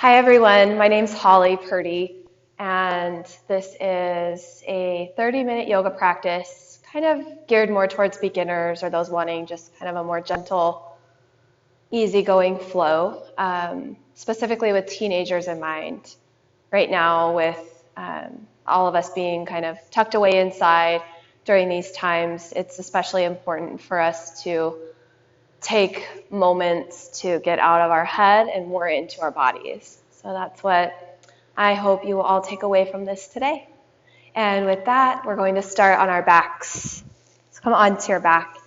Hi everyone, my name's Holly Purdy, and this is a 30-minute yoga practice, kind of geared more towards beginners or those wanting just kind of a more gentle, easygoing flow, specifically with teenagers in mind. Right now, with all of us being kind of tucked away inside during these times, it's especially important for us to take moments to get out of our head and more into our bodies. So that's what I hope you will all take away from this today. And with that, we're going to start on our backs. So come onto your back.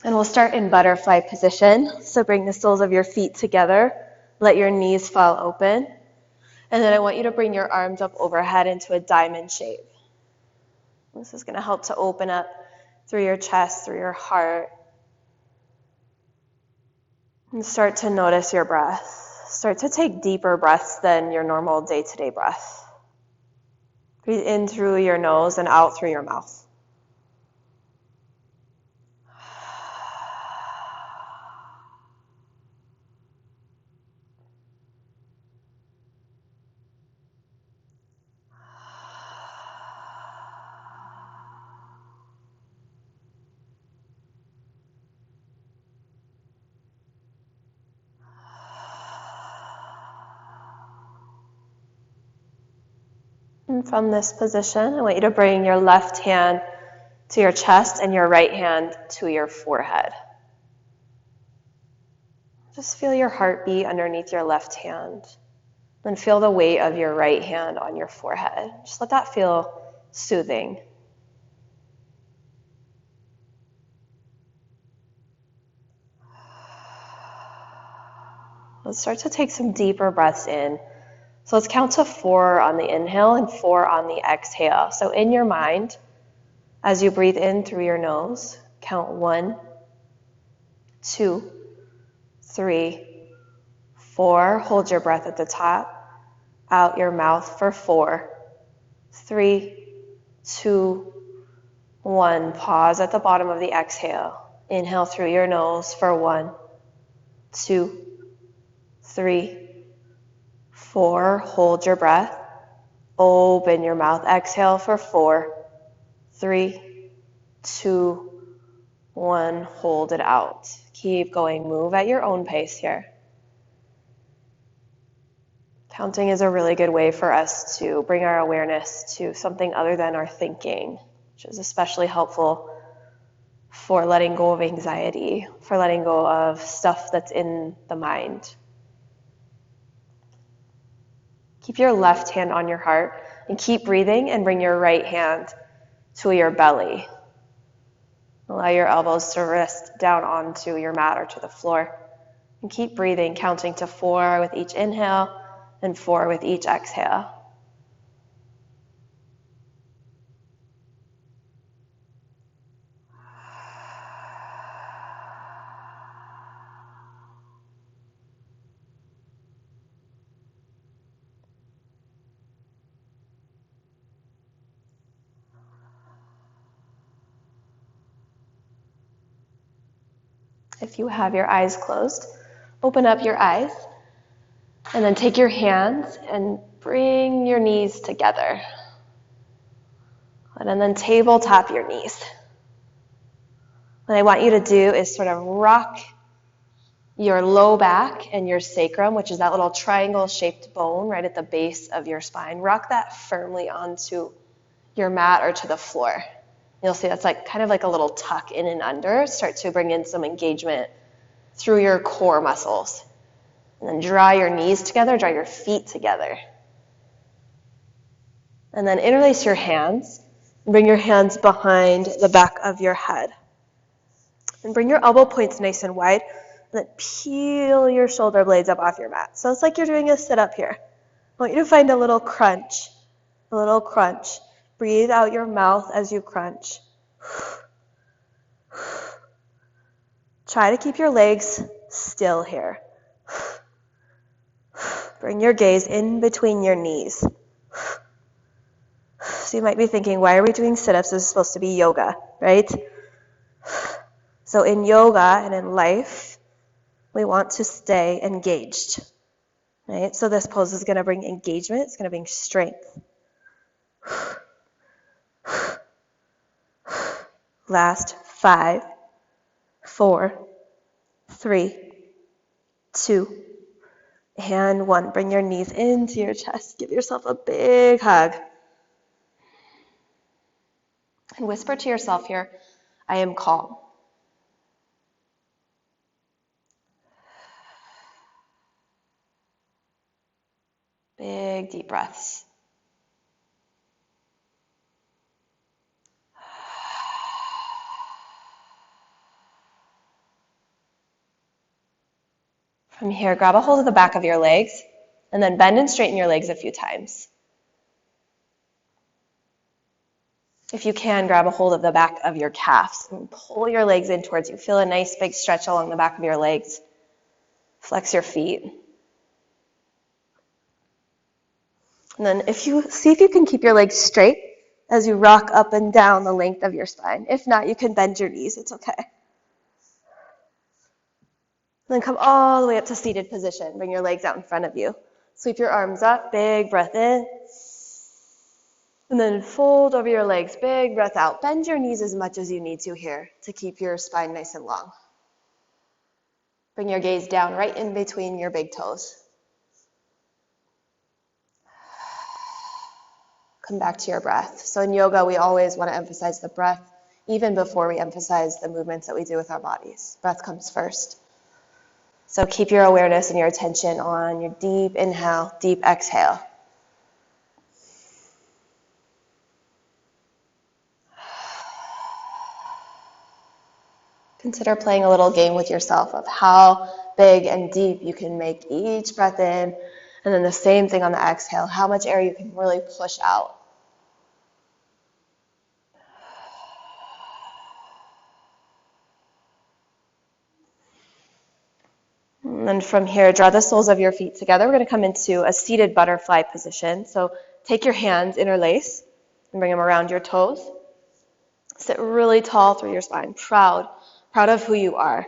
And we'll start in butterfly position. So bring the soles of your feet together. Let your knees fall open. And then I want you to bring your arms up overhead into a diamond shape. This is going to help to open up through your chest, through your heart. And start to notice your breath. Start to take deeper breaths than your normal day-to-day breath. Breathe in through your nose and out through your mouth. And from this position, I want you to bring your left hand to your chest and your right hand to your forehead. Just feel your heartbeat underneath your left hand. Then feel the weight of your right hand on your forehead. Just let that feel soothing. Let's start to take some deeper breaths in. So let's count to 4 on the inhale and 4 on the exhale. So in your mind, as you breathe in through your nose, count 1, 2, 3, 4. Hold your breath at the top. Out your mouth for 4, 3, 2, 1. Pause at the bottom of the exhale. Inhale through your nose for 1, 2, 3, 4. Hold your breath. Open your mouth. Exhale for 4, 3, 2, 1. Hold it out. Keep going. Move at your own pace here. Counting is a really good way for us to bring our awareness to something other than our thinking, which is especially helpful for letting go of anxiety, for letting go of stuff that's in the mind. Keep your left hand on your heart and keep breathing and bring your right hand to your belly. Allow your elbows to rest down onto your mat or to the floor. And keep breathing, counting to 4 with each inhale and 4 with each exhale. If you have your eyes closed, open up your eyes and then take your hands and bring your knees together. And then tabletop your knees. What I want you to do is sort of rock your low back and your sacrum, which is that little triangle-shaped bone right at the base of your spine. Rock that firmly onto your mat or to the floor. You'll see that's kind of like a little tuck in and under. Start to bring in some engagement through your core muscles. And then draw your knees together, draw your feet together. And then interlace your hands. Bring your hands behind the back of your head. And bring your elbow points nice and wide. And then peel your shoulder blades up off your mat. So it's like you're doing a sit-up here. I want you to find a little crunch. A little crunch. Breathe out your mouth as you crunch. Try to keep your legs still here. Bring your gaze in between your knees. So you might be thinking, why are we doing sit-ups? This is supposed to be yoga, right? So in yoga and in life, we want to stay engaged, right? So this pose is going to bring engagement. It's going to bring strength. Last 5, 4, 3, 2, and 1. Bring your knees into your chest. Give yourself a big hug. And whisper to yourself here, I am calm. Big deep breaths. From here, grab a hold of the back of your legs and then bend and straighten your legs a few times. If you can, grab a hold of the back of your calves and pull your legs in towards you. Feel a nice big stretch along the back of your legs. Flex your feet. And then if you can keep your legs straight as you rock up and down the length of your spine. If not, you can bend your knees. It's okay. Then come all the way up to seated position. Bring your legs out in front of you. Sweep your arms up. Big breath in. And then fold over your legs. Big breath out. Bend your knees as much as you need to here to keep your spine nice and long. Bring your gaze down right in between your big toes. Come back to your breath. So in yoga, we always want to emphasize the breath even before we emphasize the movements that we do with our bodies. Breath comes first. So keep your awareness and your attention on your deep inhale, deep exhale. Consider playing a little game with yourself of how big and deep you can make each breath in, and then the same thing on the exhale, how much air you can really push out. And then from here, draw the soles of your feet together. We're going to come into a seated butterfly position. So take your hands, interlace, and bring them around your toes. Sit really tall through your spine, proud of who you are.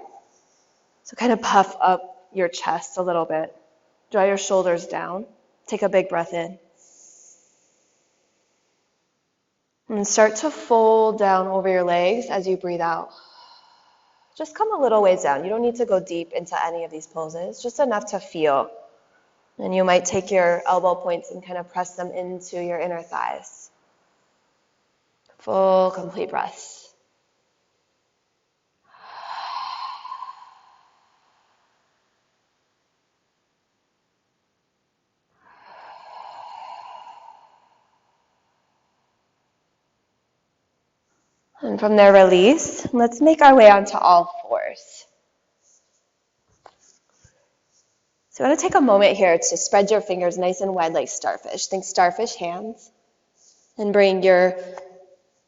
So kind of puff up your chest a little bit. Draw your shoulders down. Take a big breath in. And start to fold down over your legs as you breathe out. Just come a little ways down. You don't need to go deep into any of these poses, just enough to feel. And you might take your elbow points and kind of press them into your inner thighs. Full, complete breaths. And from there, release. Let's make our way onto all fours. So I want to take a moment here to spread your fingers nice and wide like starfish. Think starfish hands. And bring your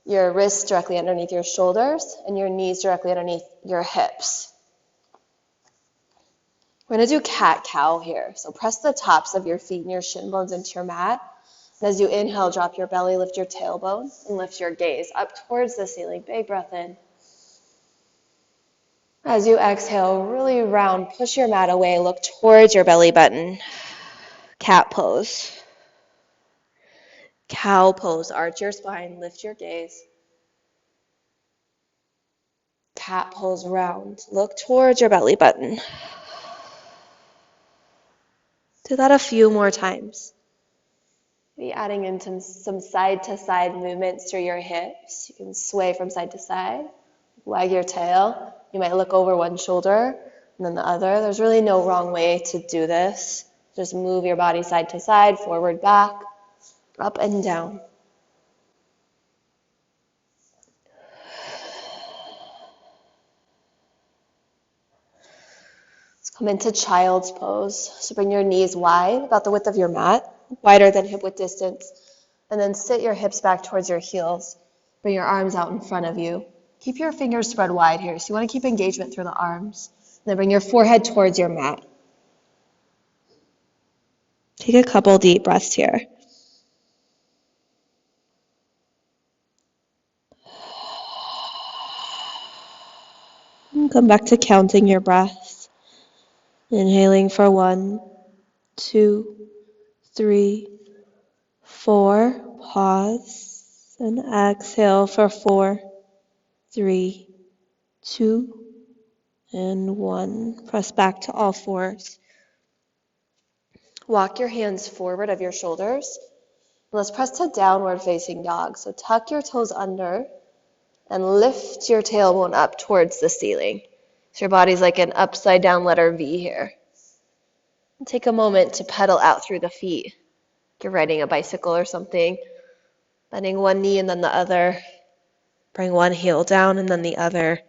wrists directly underneath your shoulders and your knees directly underneath your hips. We're going to do cat-cow here. So press the tops of your feet and your shin bones into your mat. And as you inhale, drop your belly, lift your tailbone, and lift your gaze up towards the ceiling. Big breath in. As you exhale, really round, push your mat away, look towards your belly button. Cat pose. Cow pose, arch your spine, lift your gaze. Cat pose, round, look towards your belly button. Do that a few more times. Maybe adding in some side-to-side movements through your hips. You can sway from side to side, wag your tail. You might look over one shoulder and then the other. There's really no wrong way to do this. Just move your body side to side, forward, back, up and down. Let's come into child's pose. So bring your knees wide, about the width of your mat, wider than hip width distance. And then sit your hips back towards your heels. Bring your arms out in front of you. Keep your fingers spread wide here. So you want to keep engagement through the arms. And then bring your forehead towards your mat. Take a couple deep breaths here. And come back to counting your breaths. Inhaling for 1, 2, 3, 4. Pause and exhale for 4, 3, 2, and 1. Press back to all fours. Walk your hands forward of your shoulders. Let's press to downward facing dog. So tuck your toes under and lift your tailbone up towards the ceiling. So your body's like an upside down letter V here. And take a moment to pedal out through the feet. Like you're riding a bicycle or something. Bending one knee and then the other. Bring one heel down and then the other.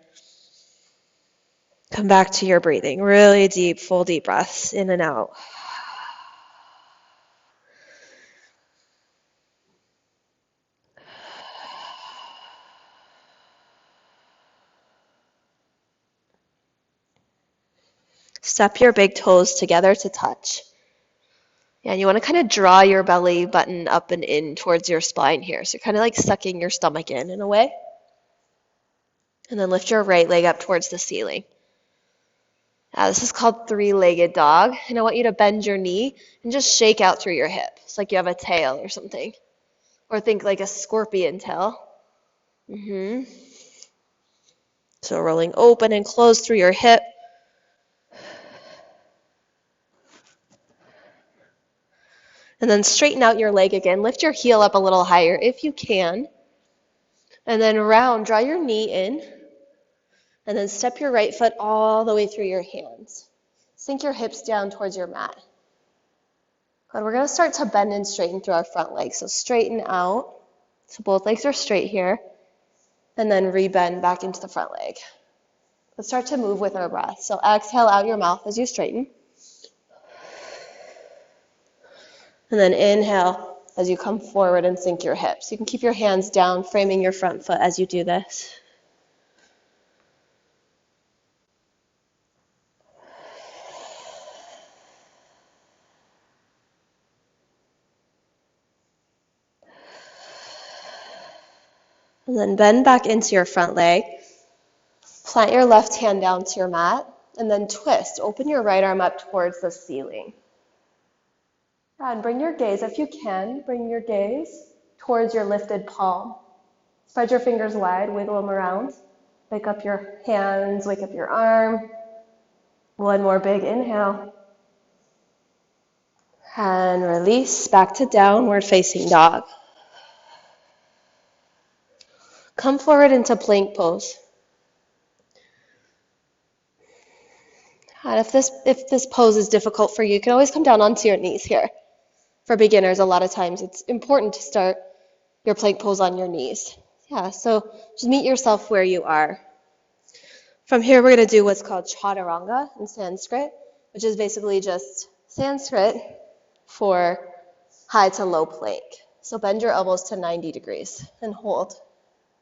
Come back to your breathing. Really deep, full deep breaths in and out. Step your big toes together to touch. Yeah, and you want to kind of draw your belly button up and in towards your spine here. So you're kind of like sucking your stomach in a way. And then lift your right leg up towards the ceiling. This is called three-legged dog. And I want you to bend your knee and just shake out through your hip. It's like you have a tail or something. Or think like a scorpion tail. So rolling open and close through your hip. And then straighten out your leg again. Lift your heel up a little higher if you can. And then round, draw your knee in. And then step your right foot all the way through your hands. Sink your hips down towards your mat. Good. We're going to start to bend and straighten through our front legs. So straighten out. So both legs are straight here. And then rebend back into the front leg. Let's start to move with our breath. So exhale out your mouth as you straighten. And then inhale as you come forward and sink your hips. You can keep your hands down, framing your front foot as you do this. And then bend back into your front leg. Plant your left hand down to your mat. And then twist. Open your right arm up towards the ceiling. And bring your gaze, if you can, bring your gaze towards your lifted palm. Spread your fingers wide, wiggle them around. Wake up your hands, wake up your arm. One more big inhale. And release back to downward facing dog. Come forward into plank pose. And if this pose is difficult for you, you can always come down onto your knees here. For beginners, a lot of times it's important to start your plank pose on your knees. Yeah, so just meet yourself where you are. From here, we're going to do what's called chaturanga in Sanskrit, which is basically just Sanskrit for high to low plank. So bend your elbows to 90 degrees and hold.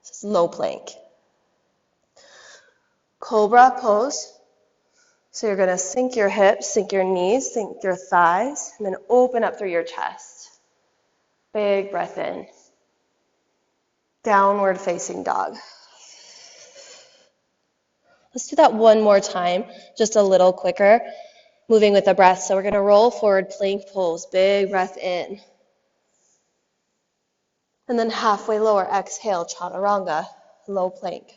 This is low plank. Cobra pose. So you're going to sink your hips, sink your knees, sink your thighs, and then open up through your chest. Big breath in. Downward facing dog. Let's do that one more time, just a little quicker, moving with the breath. So we're going to roll forward, plank pose, big breath in. And then halfway lower, exhale, chaturanga, low plank.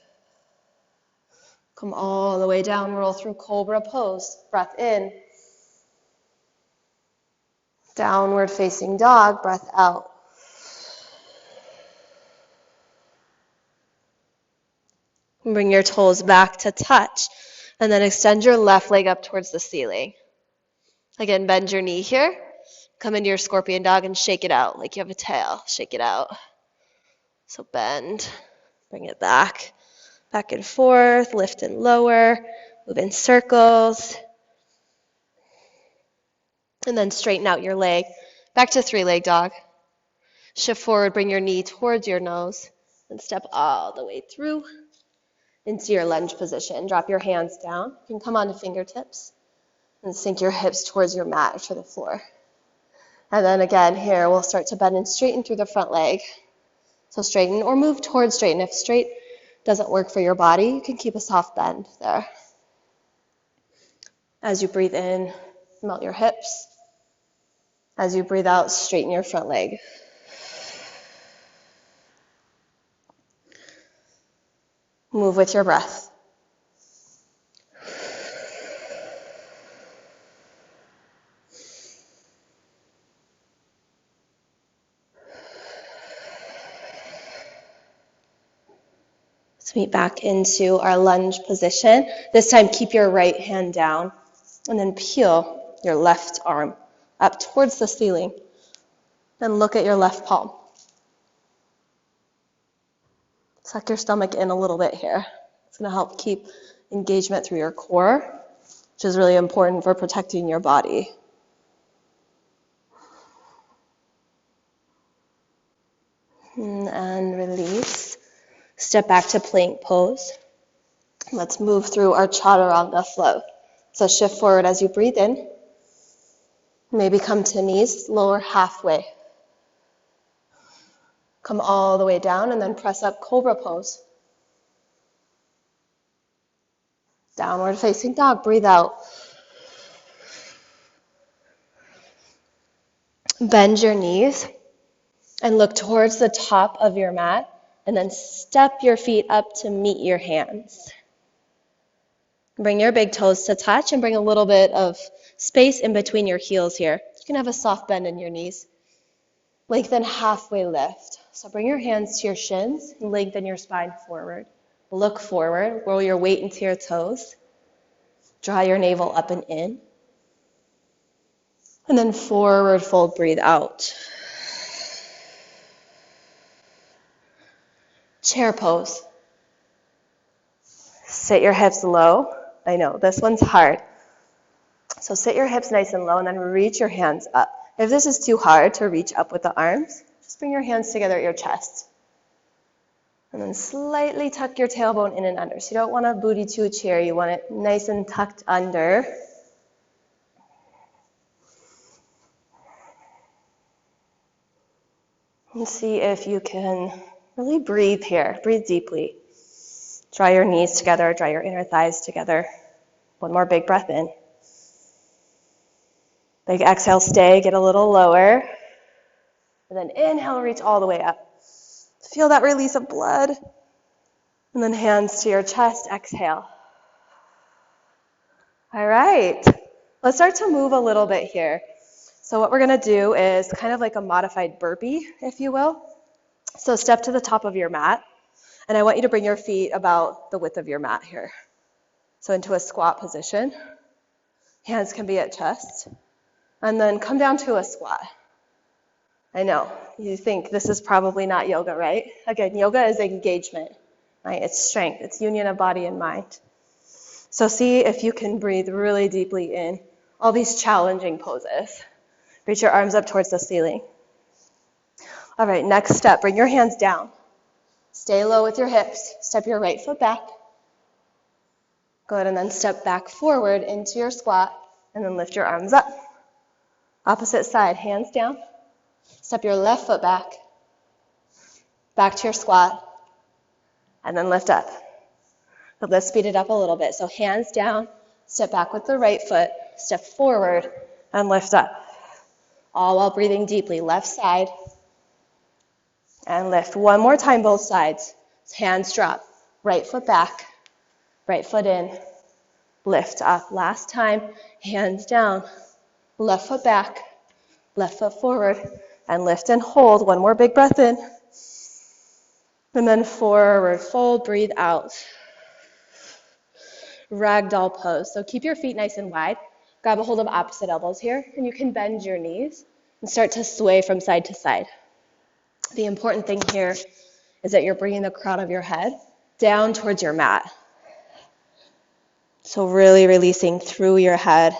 Come all the way down, roll through cobra pose, breath in. Downward facing dog, breath out. Bring your toes back to touch, and then extend your left leg up towards the ceiling. Again, bend your knee here. Come into your scorpion dog and shake it out like you have a tail. Shake it out. So bend, bring it back and forth, lift and lower, move in circles. And then straighten out your leg. Back to three-leg dog. Shift forward, bring your knee towards your nose, and step all the way through into your lunge position. Drop your hands down. You can come onto fingertips and sink your hips towards your mat or to the floor. And then again here, we'll start to bend and straighten through the front leg. So straighten or move towards straighten. If straight doesn't work for your body, you can keep a soft bend there. As you breathe in, melt your hips. As you breathe out, straighten your front leg. Move with your breath. Let's meet back into our lunge position. This time, keep your right hand down and then peel your left arm up towards the ceiling. Then look at your left palm. Suck your stomach in a little bit here. It's going to help keep engagement through your core, which is really important for protecting your body. And release. Step back to plank pose. Let's move through our chaturanga flow. So shift forward as you breathe in. Maybe come to knees, lower halfway. Come all the way down and then press up cobra pose. Downward facing dog, breathe out. Bend your knees and look towards the top of your mat and then step your feet up to meet your hands. Bring your big toes to touch and bring a little bit of space in between your heels here. You can have a soft bend in your knees. Lengthen halfway lift. So bring your hands to your shins and lengthen your spine forward. Look forward, roll your weight into your toes. Draw your navel up and in. And then forward fold, breathe out. Chair pose. Sit your hips low. I know, this one's hard. So sit your hips nice and low and then reach your hands up. If this is too hard to reach up with the arms, just bring your hands together at your chest. And then slightly tuck your tailbone in and under. So you don't want a booty to a chair. You want it nice and tucked under. And see if you can really breathe here. Breathe deeply. Draw your knees together. Draw your inner thighs together. One more big breath in. Big exhale, stay. Get a little lower. And then inhale, reach all the way up. Feel that release of blood. And then hands to your chest, exhale. All right. Let's start to move a little bit here. So what we're going to do is kind of like a modified burpee, if you will. So step to the top of your mat. And I want you to bring your feet about the width of your mat here. So into a squat position. Hands can be at chest. And then come down to a squat. I know, you think this is probably not yoga, right? Again, yoga is engagement, right? It's strength, it's union of body and mind. So see if you can breathe really deeply in all these challenging poses. Reach your arms up towards the ceiling. All right, next step, bring your hands down. Stay low with your hips. Step your right foot back. Go ahead and then step back forward into your squat and then lift your arms up. Opposite side, hands down. Step your left foot back to your squat, and then lift up. But let's speed it up a little bit. So hands down, step back with the right foot, step forward, and lift up. All while breathing deeply. Left side, and lift. One more time, both sides. Hands drop. Right foot back, right foot in, lift up. Last time, hands down, left foot back, left foot forward, and lift and hold. One more big breath in. And then forward fold, breathe out. Ragdoll pose. So keep your feet nice and wide. Grab a hold of opposite elbows here, and you can bend your knees and start to sway from side to side. The important thing here is that you're bringing the crown of your head down towards your mat. So really releasing through your head.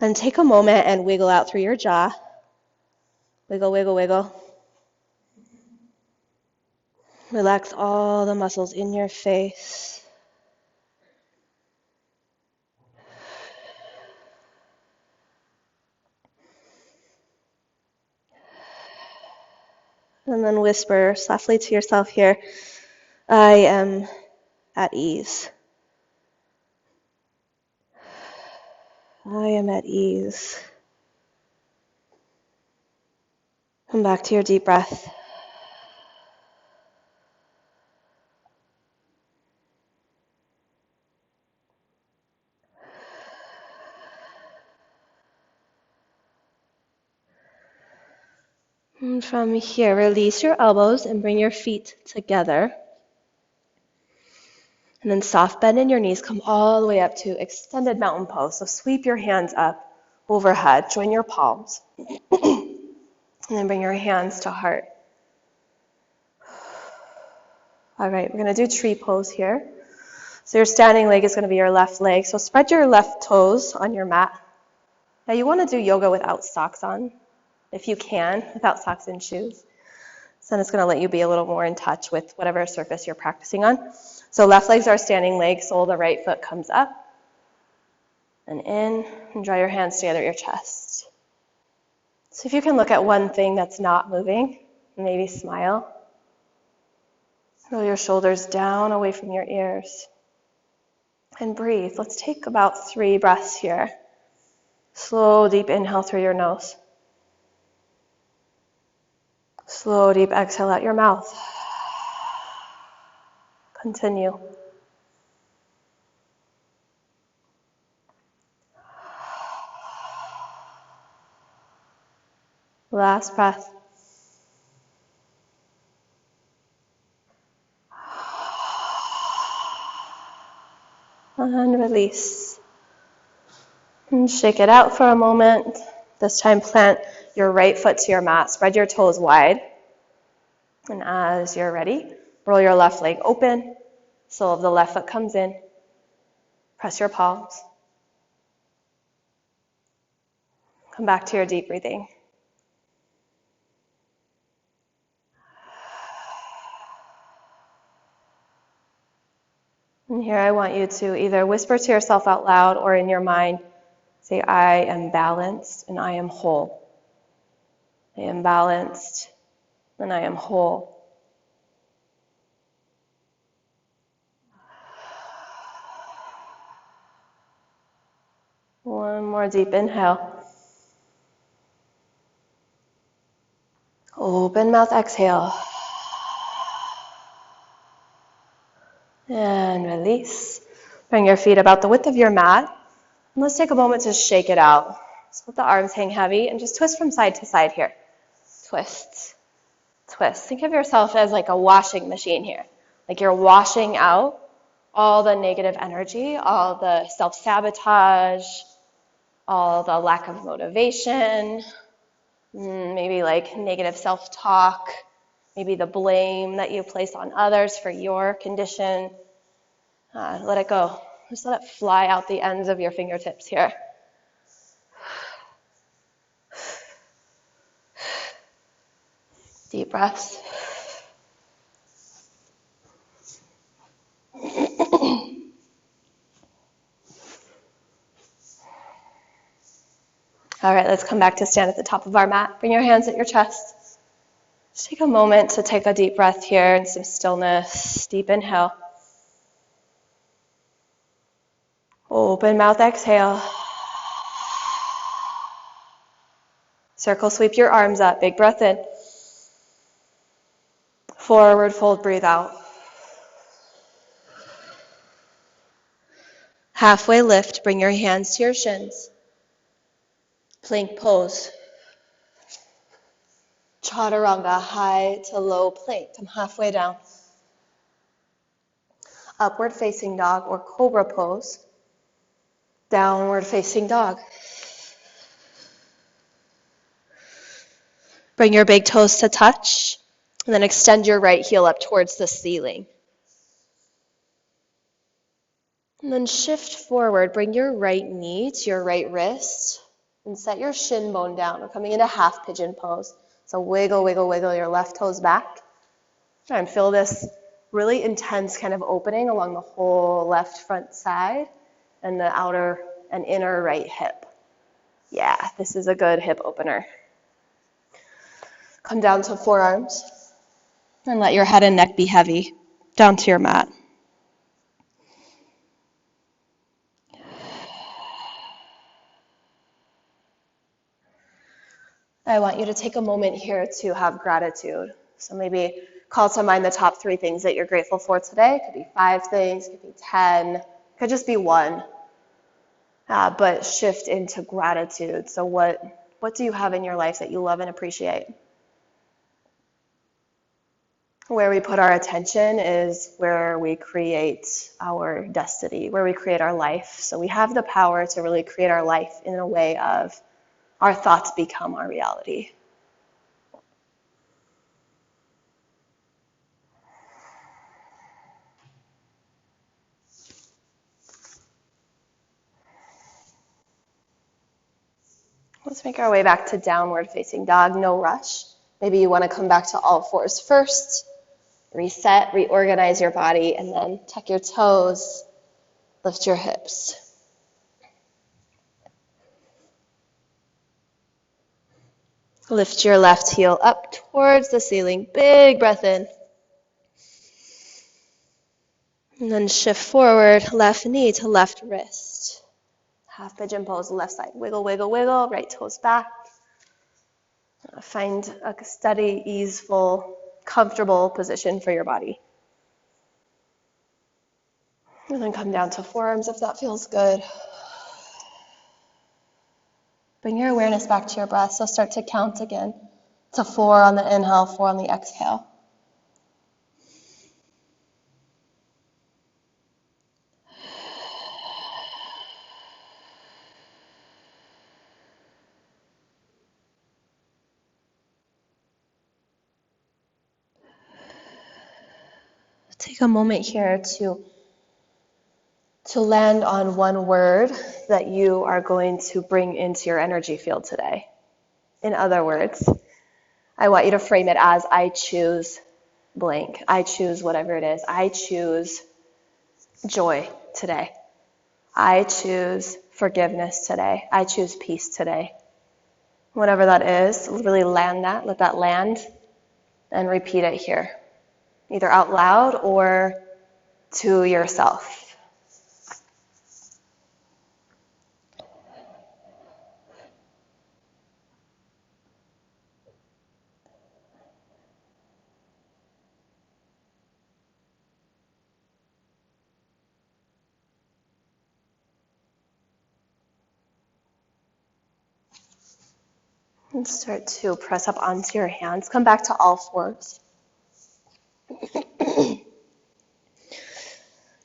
And take a moment and wiggle out through your jaw. Wiggle, wiggle, wiggle. Relax all the muscles in your face. And then whisper softly to yourself here, I am at ease. I am at ease. Come back to your deep breath. And from here, release your elbows and bring your feet together. And then soft bend in your knees, come all the way up to extended mountain pose. So sweep your hands up overhead, join your palms. And then bring your hands to heart. All right, we're going to do tree pose here. So your standing leg is going to be your left leg. So spread your left toes on your mat. Now you want to do yoga without socks on, if you can, without socks and shoes. So then it's going to let you be a little more in touch with whatever surface you're practicing on. So left leg's our standing leg, sole of the right foot comes up and in, and draw your hands together at your chest. So if you can look at one thing that's not moving, maybe smile. Roll your shoulders down away from your ears. And breathe. Let's take about 3 breaths here. Slow, deep inhale through your nose. Slow, deep exhale out your mouth. Continue. Last breath. And release. And shake it out for a moment. This time plant your right foot to your mat. Spread your toes wide. And as you're ready, roll your left leg open. Sole of the left foot comes in. Press your palms. Come back to your deep breathing. And here I want you to either whisper to yourself out loud or in your mind, say, I am balanced and I am whole. I am balanced and I am whole. One more deep inhale. Open mouth, exhale. And release. Bring your feet about the width of your mat. And let's take a moment to shake it out. So let the arms hang heavy and just twist from side to side here. Twist. Twist. Think of yourself as like a washing machine here. Like you're washing out all the negative energy, all the self-sabotage, all the lack of motivation, maybe like negative self-talk, maybe the blame that you place on others for your condition. Let it go. Just let it fly out the ends of your fingertips here. Deep breaths. All right, let's come back to stand at the top of our mat. Bring your hands at your chest. Just take a moment to take a deep breath here and some stillness. Deep inhale. Open mouth, exhale. Circle sweep your arms up. Big breath in. Forward fold, breathe out. Halfway lift, bring your hands to your shins. Plank pose. Chaturanga, high to low plank. Come halfway down. Upward facing dog or cobra pose. Downward facing dog. Bring your big toes to touch, and then extend your right heel up towards the ceiling. And then shift forward. Bring your right knee to your right wrist, and set your shin bone down. We're coming into half pigeon pose. So wiggle, wiggle, wiggle your left toes back. Try and feel this really intense kind of opening along the whole left front side and the outer and inner right hip. Yeah, this is a good hip opener. Come down to forearms and let your head and neck be heavy down to your mat. I want you to take a moment here to have gratitude. So maybe call to mind the top 3 things that you're grateful for today. It could be 5 things, it could be 10, it could just be 1. But shift into gratitude. So what do you have in your life that you love and appreciate? Where we put our attention is where we create our destiny, where we create our life. So we have the power to really create our life in a way of our thoughts become our reality. Let's make our way back to downward facing dog, no rush. Maybe you want to come back to all fours first, reset, reorganize your body, and then tuck your toes, lift your hips. Lift your left heel up towards the ceiling. Big breath in. And then shift forward, left knee to left wrist. Half pigeon pose, left side. Wiggle, wiggle, wiggle. Right toes back. Find a steady, easeful, comfortable position for your body. And then come down to forearms if that feels good. Bring your awareness back to your breath. So start to count again. To 4 on the inhale, 4 on the exhale. Take a moment here to land on one word that you are going to bring into your energy field today. In other words, I want you to frame it as I choose blank. I choose whatever it is. I choose joy today. I choose forgiveness today. I choose peace today. Whatever that is, really land that, let that land, and repeat it here, either out loud or to yourself. And start to press up onto your hands. Come back to all fours.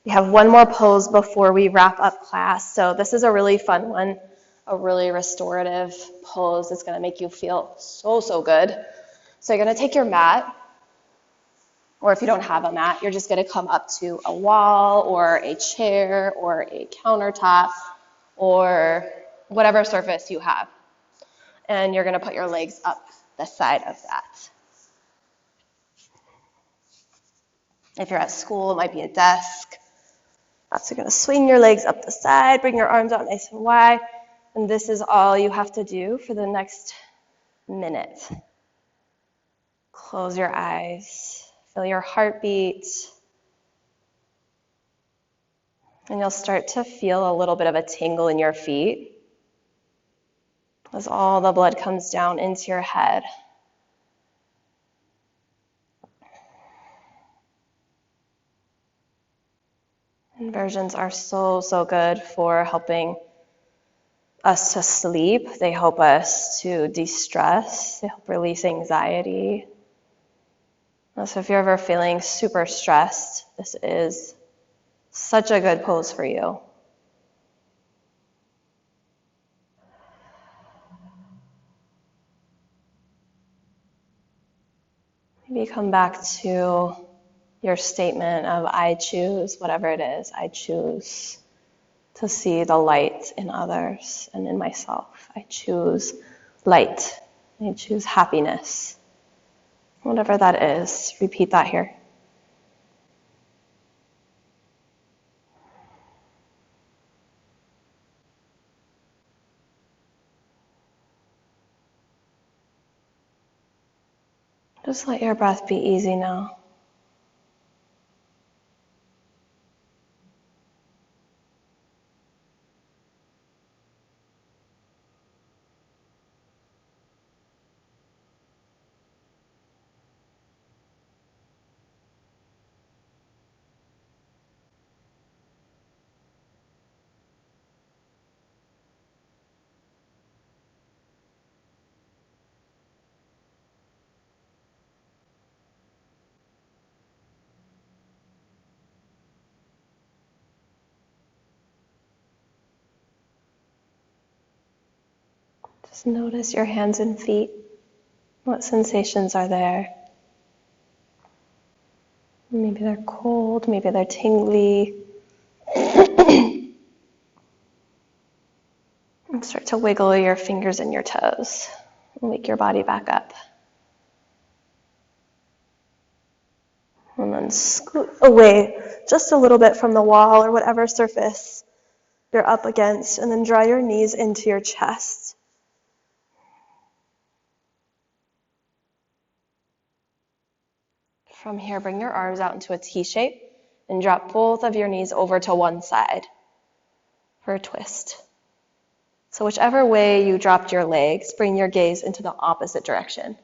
We have one more pose before we wrap up class. So this is a really fun one, a really restorative pose. It's going to make you feel so, so good. So you're going to take your mat, or if you don't have a mat, you're just going to come up to a wall or a chair or a countertop or whatever surface you have. And you're going to put your legs up the side of that. If you're at school, it might be a desk. So you're going to swing your legs up the side, bring your arms out nice and wide, and this is all you have to do for the next minute. Close your eyes, feel your heartbeat, and you'll start to feel a little bit of a tingle in your feet as all the blood comes down into your head. Inversions are so, so good for helping us to sleep. They help us to de-stress. They help release anxiety. So if you're ever feeling super stressed, this is such a good pose for you. Maybe come back to your statement of I choose whatever it is. I choose to see the light in others and in myself. I choose light. I choose happiness. Whatever that is, repeat that here. Just let your breath be easy now. Just notice your hands and feet. What sensations are there? Maybe they're cold, maybe they're tingly. And start to wiggle your fingers and your toes. And wake your body back up. And then scoot away just a little bit from the wall or whatever surface you're up against. And then draw your knees into your chest. From here, bring your arms out into a T shape and drop both of your knees over to one side for a twist. So whichever way you dropped your legs, bring your gaze into the opposite direction.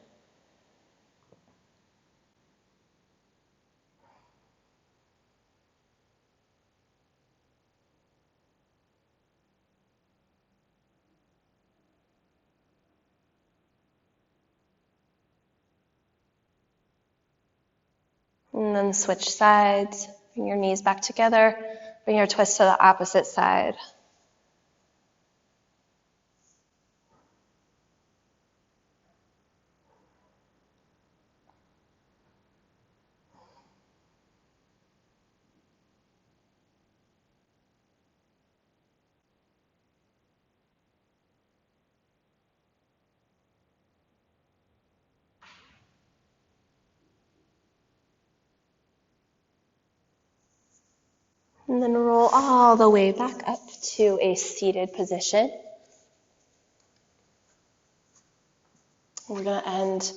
And then switch sides. Bring your knees back together. Bring your twist to the opposite side. And then roll all the way back up to a seated position. We're going to end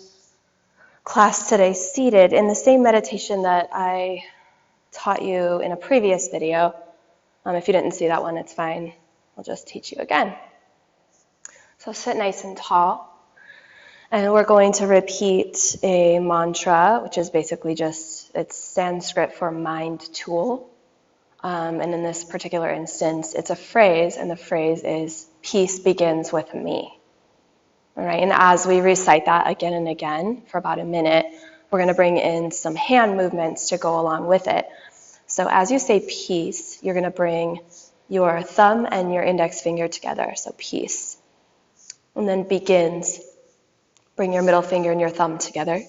class today seated in the same meditation that I taught you in a previous video. If you didn't see that one, it's fine. I'll just teach you again. So sit nice and tall. And we're going to repeat a mantra, which is basically it's Sanskrit for mind tool. And in this particular instance, it's a phrase, and the phrase is, peace begins with me. All right, and as we recite that again and again for about a minute, we're going to bring in some hand movements to go along with it. So as you say peace, you're going to bring your thumb and your index finger together, so peace. And then begins, bring your middle finger and your thumb together.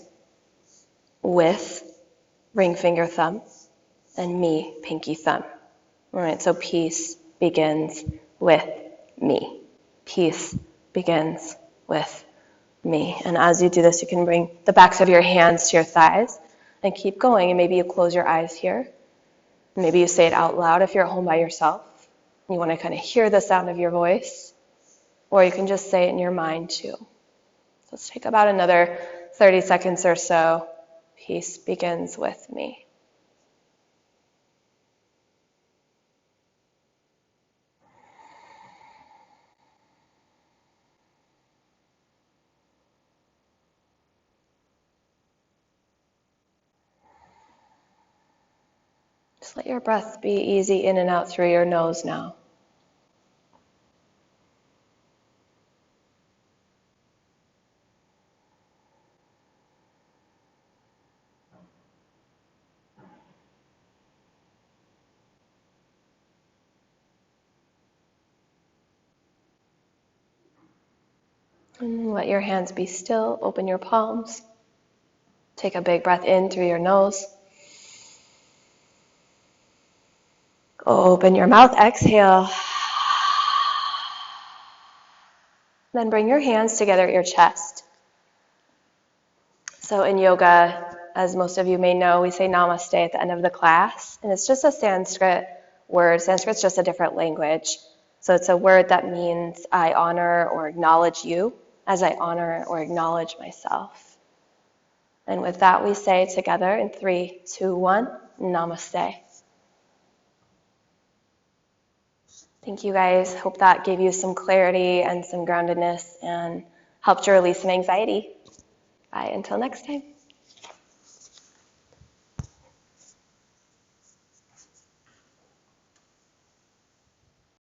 With, ring finger, thumb. And me, pinky, thumb. All right, so peace begins with me. Peace begins with me. And as you do this, you can bring the backs of your hands to your thighs and keep going. And maybe you close your eyes here. Maybe you say it out loud if you're at home by yourself. You want to kind of hear the sound of your voice. Or you can just say it in your mind too. So let's take about another 30 seconds or so. Peace begins with me. Just let your breath be easy in and out through your nose now. And let your hands be still. Open your palms. Take a big breath in through your nose. Open your mouth. Exhale. Then bring your hands together at your chest. So in yoga, as most of you may know, we say namaste at the end of the class. And it's just a Sanskrit word. Sanskrit's just a different language. So it's a word that means I honor or acknowledge you as I honor or acknowledge myself. And with that, we say together in 3, 2, 1, namaste. Thank you guys. Hope that gave you some clarity and some groundedness and helped you release some anxiety. Bye until next time.